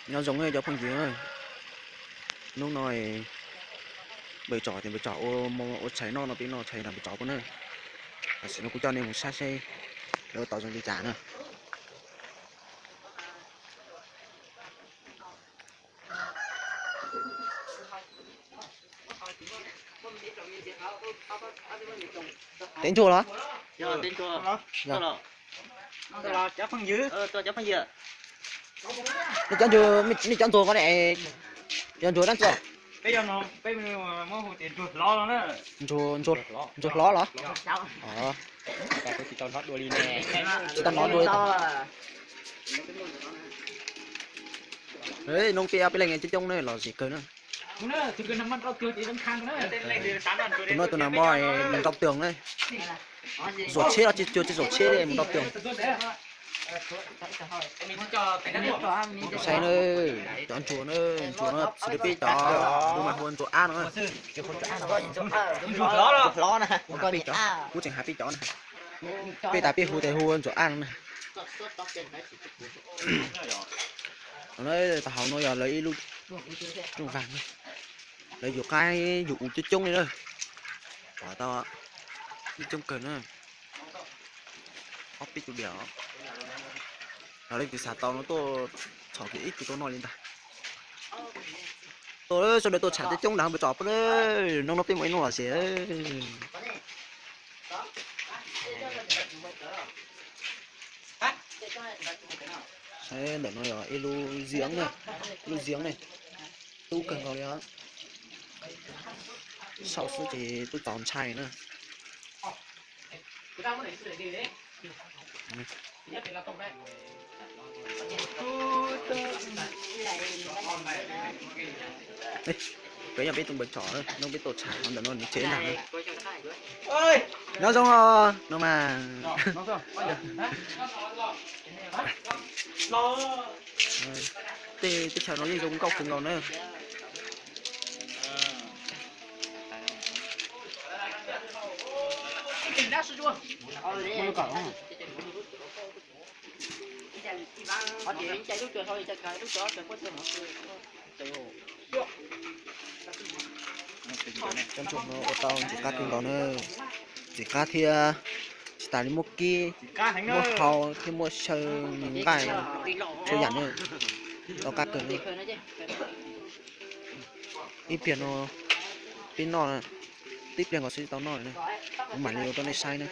nó giống như cho phong gì ơi lúc nói bơi trò thì bơi trò ô cháy nó bị nó cháy là bơi trò con nữa là sẽ nó cũng cho nên một xa xe đỡ tao trong đi trả nữa tên chùa đó tên chùa đó là chắc phong dữ tôi chắc phong dữ đi chọn chùa đi chọn chùa có này chọn chùa đang chùa bây giờ nó bây giờ mà hồ tiền chuột lo nó chùa ló ló cái chỉ tao nói đùa đi nè chỉ tao nói đuôi đấy nông pia bên này trên trong này là gì cơ nữa nữa thì cái năm tao kêu chị đang khang nữa tụi nó mỏi mình đọc tường đây rột chết là chưa rột chết đây mình đọc tường say nơi chọn chùa nó sẽ biết cho nhưng mà hơn chỗ ăn nữa lo nè có biết cho cú chẳng hai biết cho này biết tại biết hù tại hù hơn chỗ ăn này nói tao nói giờ lấy luôn trong vàng lấy dụ cái dụ chứ chung này thôi quả tao đi chung cần nữa ốc biết chút đéo nó lên từ xà tao nó tôi chọn cái ít thì tôi nói lên ta tôi sau đó tôi trả tới chung nào bị chọn đấy nó biết mấy nó là gì đấy đấy để nó là ilu giếng này tu cần vào đấy sau số thì tôi chọn chai nữa cái nhà biết tụi mình trò nữa nó biết tổ trả nó nó chế nào ơi nó giống nó mà thì chào nó đi dùng cọc từng đầu nữa con chuột nó tao chỉ cá từng đầu nữa chỉ cá thì chỉ tải một kia một hào thì một sờ những cái chơi dặn nữa tao cá cứng đi ít tiền nó pin nó tiếp tiền có sự tao nói này không phải nhiều tao này sai nữa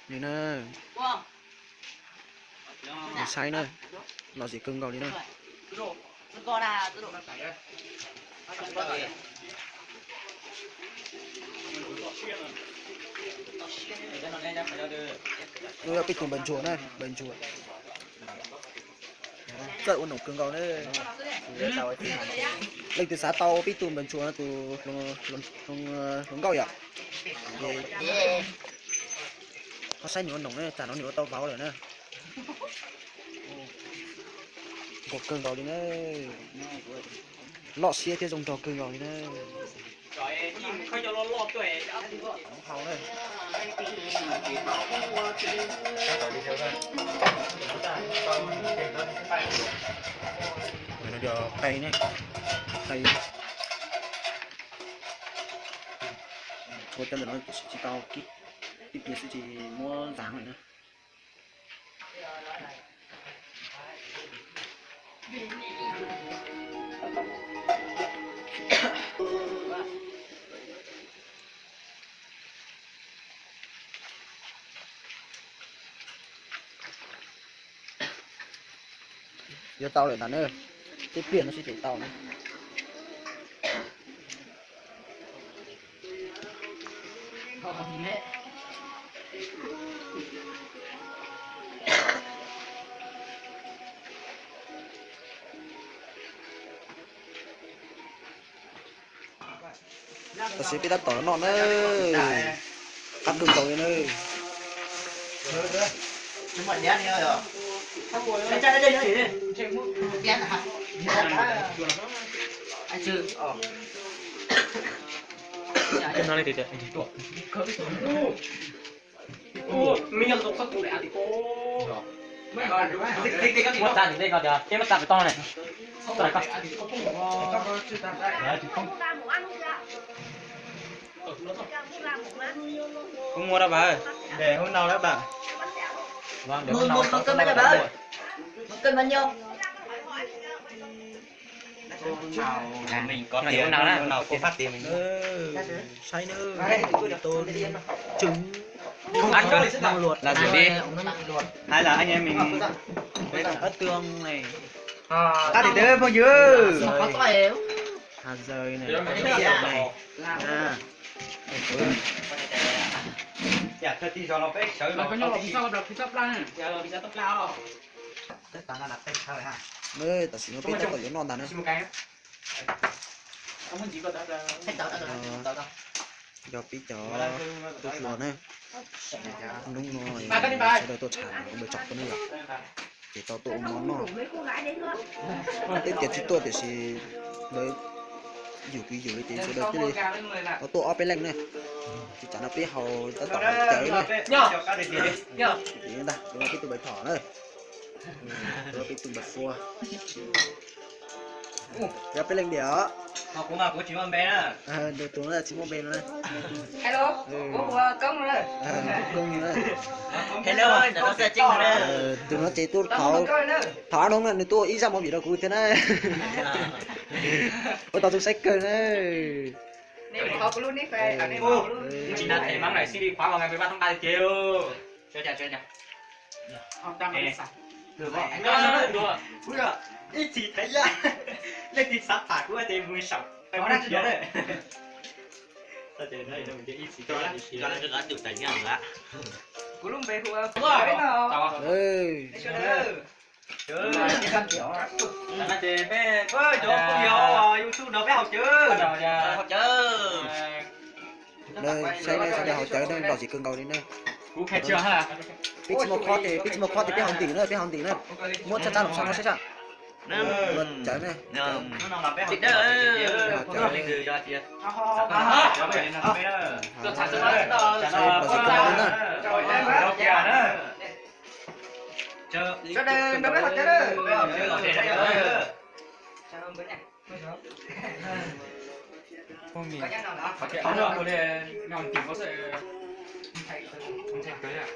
nhìn nè sai nữa nó chỉ cưng vào đi nữa tôi đã biết từ bần chuột này bần chuột rất ổn cưng vào đấy lên từ xã tàu biết từ bần chuột nó từ không cao vậy nó sai nhiều nồng đấy chả nó nhiều tàu báo rồi nữa một cưng vào đi nữa lọ xia thì dùng trò cưng vào đi nữa hào đây nó giờ cây này cây tôi tên là nó chỉ tao kít tiếp kia sẽ chỉ mua dáng này nữa giờ tao lại bán ơi tiếp tiền nó sẽ chỉ tao này tao sẽ biết tao tỏ nó nữa cắt đường tàu nữa chúng mình đéo nữa rồi anh chơi đây nữa đi đéo hả anh chưa Cho nó lên thì tuột. Mình nhận tục các cụ lẻ thì cô. Thích các mất tàn thì đây còn giờ cái mất tàn phải to này. To này con. Không mua đâu bà ơi. Để hôm nào đó bà. Vâng, để Một cân bao nhiêu bà ơi? Một cân bao nhiêu? mình có thể nào đó nào cô phát tiền mình. Say nữa. Tôi trứng. Không ăn rồi. Năng luộc Là gì đi? hay là anh em mình Đây là ớt tương này, ta thì tới bao nhiêu Có tỏi hạt rời này, Dạ. rượu này. À, dạ thôi thì cho nó phải sợ Là có nhau là sao gặp được thì sắp lan này. Giờ là bisa tốc lao. tất cả là tay sao ha nơi ta xin nó biết tao có non ta nữa. Xin một cái. Ông chỉ có tao Hết tỏi. Cho tí cho tôi chùa nữa. Đúng rồi. Ba cái đi ba. Sau đây tôi chả không được chọc cái nữa. Để tao tụ món nó. Tên tiền chúng tôi thì sẽ đấy dù cái tí số đây cái đi. Tao tụ ở bên lạnh này. Chỉ chả nó biết hầu tao tỏ chơi này. Nhá. Tí ta, đúng là cái tụi bạch thỏ đây. Rồi cái tụi bạch phua. Ra bên lạnh đĩa. họ cũng mà của chị con bé đó Được tụi nó là chỉ một bên nữa. Hello. Công rồi. Công nữa. hello nó sẽ chinh rồi Tụi nó chỉ tôi thỏ đúng là tôi ý ra một gì đâu cũng thế này. Ôi tao tôi sách cơ đấy. Nên họ luôn đi về. Anh em Chị đã thể mang lại CD khóa vào ngày 13 tháng 3 thì chiều. Chơi chả. Ông ta mới sạch. được rồi Anh nói đùa. ui à ít thì thấy ra lên thì sát phạt của em vui sọc em nói chuyện đấy ta chơi đây đâu mình chơi ít thì cho nó được tài nhau nữa của luôn về của Tao. Ê, chơi nó chơi bé ơi chỗ không hiểu YouTube nó bé học chơi học chơi đây sẽ để họ chơi đây bảo chỉ cần cầu đến đây. Cú khai chưa hả? Pitch một khó thì biết hàng tỷ nữa. Mua chắc chắn nó sẽ chặn. Luật chơi này. nó làm bé học Chị ơi. nó lên từ cho chị Tôi thả cho nó. cho đây nó mới học chơi đó. Không nhìn. Có nhắc nào đó. Phải cái áo được rồi để nhọn tìm có sẽ không thể tới à.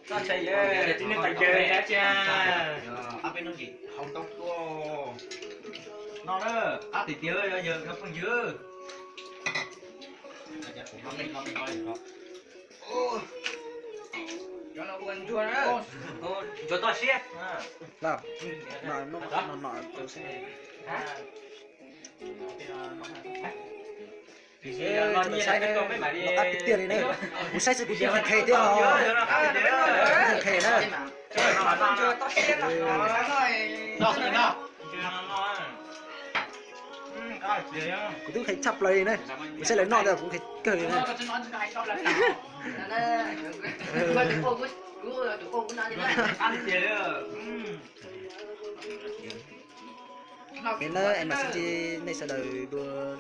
nó chơi Để tí nữa phải chơi đã cha. áp bên nó gì không tóc cô nó đó áp thì tiêu giờ nó không dư Cho nó buồn chua đó. cho tôi xét Nào. Nói tôi sẽ nó cắt cái tiền này nữa. Một sai sự của tiền phải thề thế nào? Thề nữa. Chưa tao xem là Cũng tôi thấy chập lấy này. Một sai lấy nọ rồi cũng thấy cười này. nó tụi cô cũng nói như thế. ăn tiền Nên đó em mà xin chi này sẽ đời đua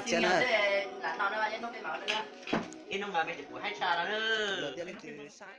Trên này là nó nó nó cái màu nữa. nó ngồi bên của hai cha đó đầu tiên từ sai.